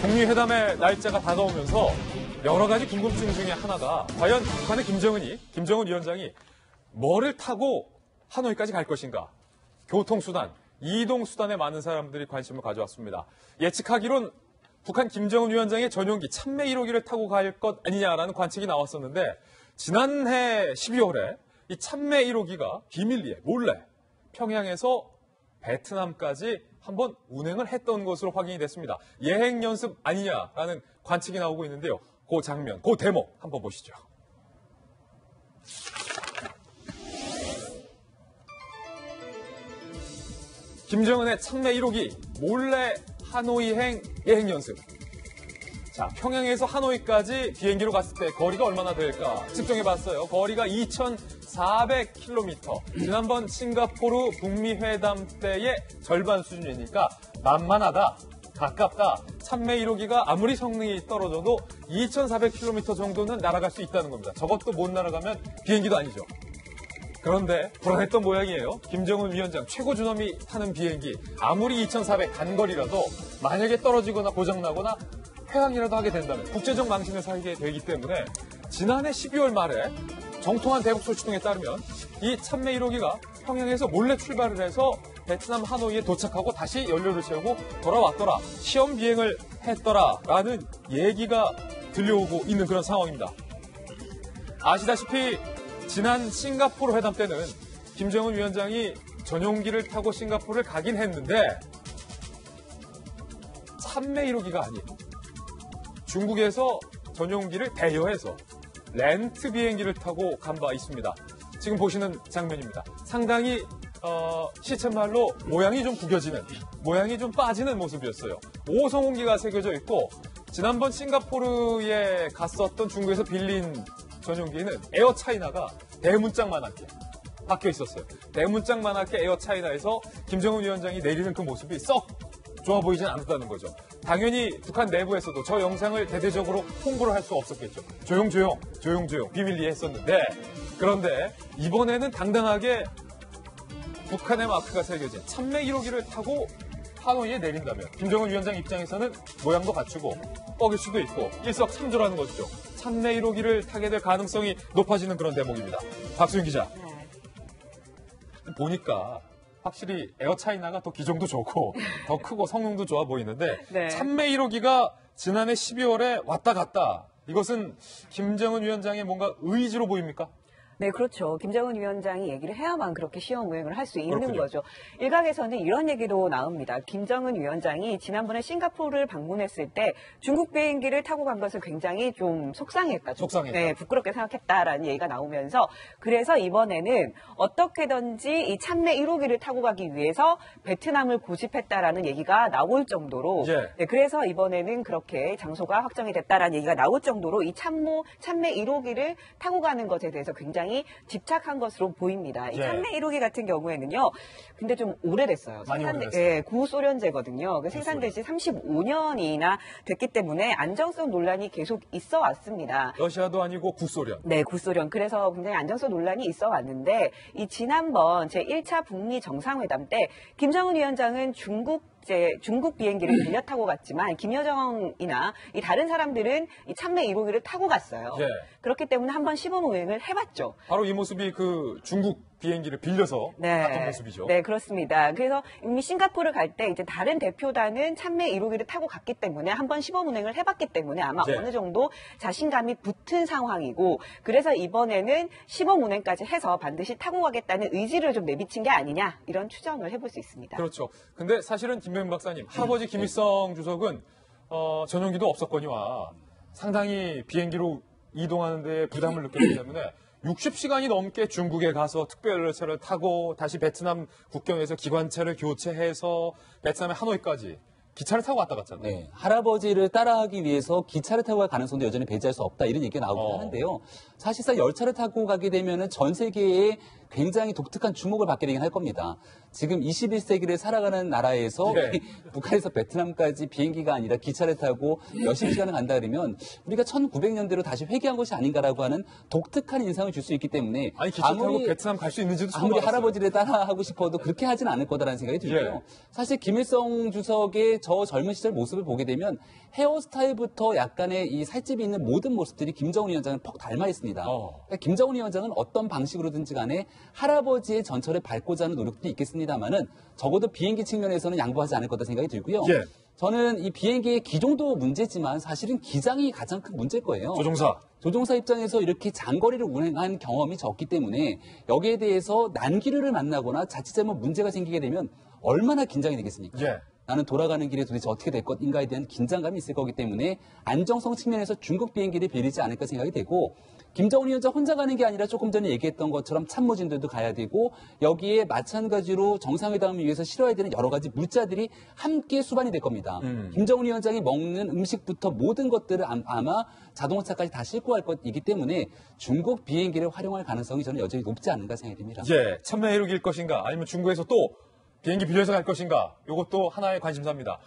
북미 회담의 날짜가 다가오면서 여러 가지 궁금증 중에 하나가 과연 북한의 김정은 위원장이 뭐를 타고 하노이까지 갈 것인가? 교통수단, 이동수단에 많은 사람들이 관심을 가져왔습니다. 예측하기론 북한 김정은 위원장의 전용기 참매 1호기를 타고 갈 것 아니냐라는 관측이 나왔었는데 지난해 12월에 이 참매 1호기가 비밀리에 몰래 평양에서 베트남까지 한번 운행을 했던 것으로 확인이 됐습니다. 예행 연습 아니냐라는 관측이 나오고 있는데요. 그 장면, 그 대목 한번 보시죠. 김정은의 참매 1호기 몰래 하노이행 예행 연습. 자, 평양에서 하노이까지 비행기로 갔을 때 거리가 얼마나 될까 측정해봤어요. 거리가 2,400km. 지난번 싱가포르 북미 회담 때의 절반 수준이니까 만만하다, 가깝다. 참매 1호기가 아무리 성능이 떨어져도 2,400km 정도는 날아갈 수 있다는 겁니다. 저것도 못 날아가면 비행기도 아니죠. 그런데 불안했던 모양이에요. 김정은 위원장 최고 준엄이 타는 비행기 아무리 2,400 단거리라도 만약에 떨어지거나 고장나거나 회항이라도 하게 된다면 국제적 망신을 살게 되기 때문에 지난해 12월 말에 정통한 대북 소식 등에 따르면 이 참매 1호기가 평양에서 몰래 출발을 해서 베트남 하노이에 도착하고 다시 연료를 채우고 돌아왔더라. 시험 비행을 했더라라는 얘기가 들려오고 있는 그런 상황입니다. 아시다시피 지난 싱가포르 회담 때는 김정은 위원장이 전용기를 타고 싱가포르를 가긴 했는데 참매 1호기가 아닌 중국에서 전용기를 대여해서 렌트 비행기를 타고 간 바 있습니다. 지금 보시는 장면입니다. 상당히 시쳇말로 모양이 좀 구겨지는, 모양이 좀 빠지는 모습이었어요. 5성공기가 새겨져 있고 지난번 싱가포르에 갔었던 중국에서 빌린 전용기는 에어차이나가 대문짝만하게 박혀 있었어요. 대문짝만하게 에어차이나에서 김정은 위원장이 내리는 그 모습이 썩 좋아 보이진 않았다는 거죠. 당연히 북한 내부에서도 저 영상을 대대적으로 홍보를 할 수 없었겠죠. 조용조용 비밀리에 했었는데 그런데 이번에는 당당하게 북한의 마크가 새겨진 참매 1호기를 타고 하노이에 내린다면 김정은 위원장 입장에서는 모양도 갖추고 뻐길 수도 있고 일석삼조라는 것이죠. 참매 1호기를 타게 될 가능성이 높아지는 그런 대목입니다. 박수윤 기자. 보니까 확실히 에어차이나가 더 기종도 좋고 더 크고 성능도 좋아 보이는데 네. 참매 1호기가 지난해 12월에 왔다 갔다. 이것은 김정은 위원장의 뭔가 의지로 보입니까? 네, 그렇죠. 김정은 위원장이 얘기를 해야만 그렇게 시험 운행을 할 수 있는 그렇군요. 거죠. 일각에서는 이런 얘기도 나옵니다. 김정은 위원장이 지난번에 싱가포르를 방문했을 때 중국 비행기를 타고 간 것을 굉장히 좀 속상했다. 네, 부끄럽게 생각했다라는 얘기가 나오면서 그래서 이번에는 어떻게든지 이 참매 1호기를 타고 가기 위해서 베트남을 고집했다라는 얘기가 나올 정도로 네, 그래서 이번에는 그렇게 장소가 확정이 됐다라는 얘기가 나올 정도로 이 참매 1호기를 타고 가는 것에 대해서 굉장히 집착한 것으로 보입니다. 이 참매 1호기 같은 경우에는요. 근데 좀 오래됐어요. 네, 구소련제거든요. 생산된 지 35년이나 됐기 때문에 안정성 논란이 계속 있어 왔습니다. 러시아도 아니고 구소련. 네, 구소련. 그래서 굉장히 안정성 논란이 있어 왔는데 이 지난번 제1차 북미 정상회담 때 김정은 위원장은 중국 비행기를 빌려 타고 갔지만 김여정이나 이 다른 사람들은 이 참매 1호기를 타고 갔어요. 그렇기 때문에 한번 시범 운행을 해봤죠. 바로 이 모습이 그 중국 비행기를 빌려서 갔던 모습이죠. 네, 그렇습니다. 그래서 이미 싱가포르 갈 때 이제 다른 대표단은 참매 1호기를 타고 갔기 때문에 한번 시범 운행을 해봤기 때문에 아마 어느 정도 자신감이 붙은 상황이고 그래서 이번에는 시범 운행까지 해서 반드시 타고 가겠다는 의지를 좀 내비친 게 아니냐 이런 추정을 해볼 수 있습니다. 그렇죠. 근데 사실은 김병민 박사님, 할아버지 김일성 주석은 전용기도 없었거니와 상당히 비행기로 이동하는 데 부담을 느꼈기 때문에 60시간이 넘게 중국에 가서 특별열차를 타고 다시 베트남 국경에서 기관차를 교체해서 베트남의 하노이까지 기차를 타고 왔다 갔잖아요. 네, 할아버지를 따라하기 위해서 기차를 타고 갈 가능성도 여전히 배제할 수 없다 이런 얘기가 나오긴 하는데요. 사실상 열차를 타고 가게 되면은 전 세계에 굉장히 독특한 주목을 받게 되긴 할 겁니다. 지금 21세기를 살아가는 나라에서 네. 북한에서 베트남까지 비행기가 아니라 기차를 타고 몇십 시간을 간다 그러면 우리가 1900년대로 다시 회귀한 것이 아닌가라고 하는 독특한 인상을 줄 수 있기 때문에 아니, 기차 타고 베트남 갈 수 있는지도 처음 아무리 알았어요. 할아버지를 따라하고 싶어도 그렇게 하진 않을 거다라는 생각이 들고요. 예. 사실 김일성 주석의 저 젊은 시절 모습을 보게 되면 헤어스타일부터 약간의 이 살집이 있는 모든 모습들이 김정은 위원장을 퍽 닮아 있습니다. 그러니까 김정은 위원장은 어떤 방식으로든지 간에 할아버지의 전철을 밟고자 하는 노력들이 있겠습니다만은 적어도 비행기 측면에서는 양보하지 않을 거다 생각이 들고요. 예. 저는 이 비행기의 기종도 문제지만 사실은 기장이 가장 큰 문제일 거예요. 조종사 입장에서 이렇게 장거리를 운행한 경험이 적기 때문에 여기에 대해서 난기류를 만나거나 자칫 잘못 문제가 생기게 되면 얼마나 긴장이 되겠습니까? 예. 나는 돌아가는 길에 도대체 어떻게 될 것인가에 대한 긴장감이 있을 거기 때문에 안정성 측면에서 중국 비행기를 빌리지 않을까 생각이 되고 김정은 위원장 혼자 가는 게 아니라 조금 전에 얘기했던 것처럼 참모진들도 가야 되고 여기에 마찬가지로 정상회담을 위해서 실어야 되는 여러 가지 물자들이 함께 수반이 될 겁니다. 김정은 위원장이 먹는 음식부터 모든 것들을 아마 자동차까지 다 싣고 갈 것이기 때문에 중국 비행기를 활용할 가능성이 저는 여전히 높지 않은가 생각이 듭니다. 예. 참여해록일 것인가 아니면 중국에서 또 비행기 빌려서 갈 것인가 이것도 하나의 관심사입니다.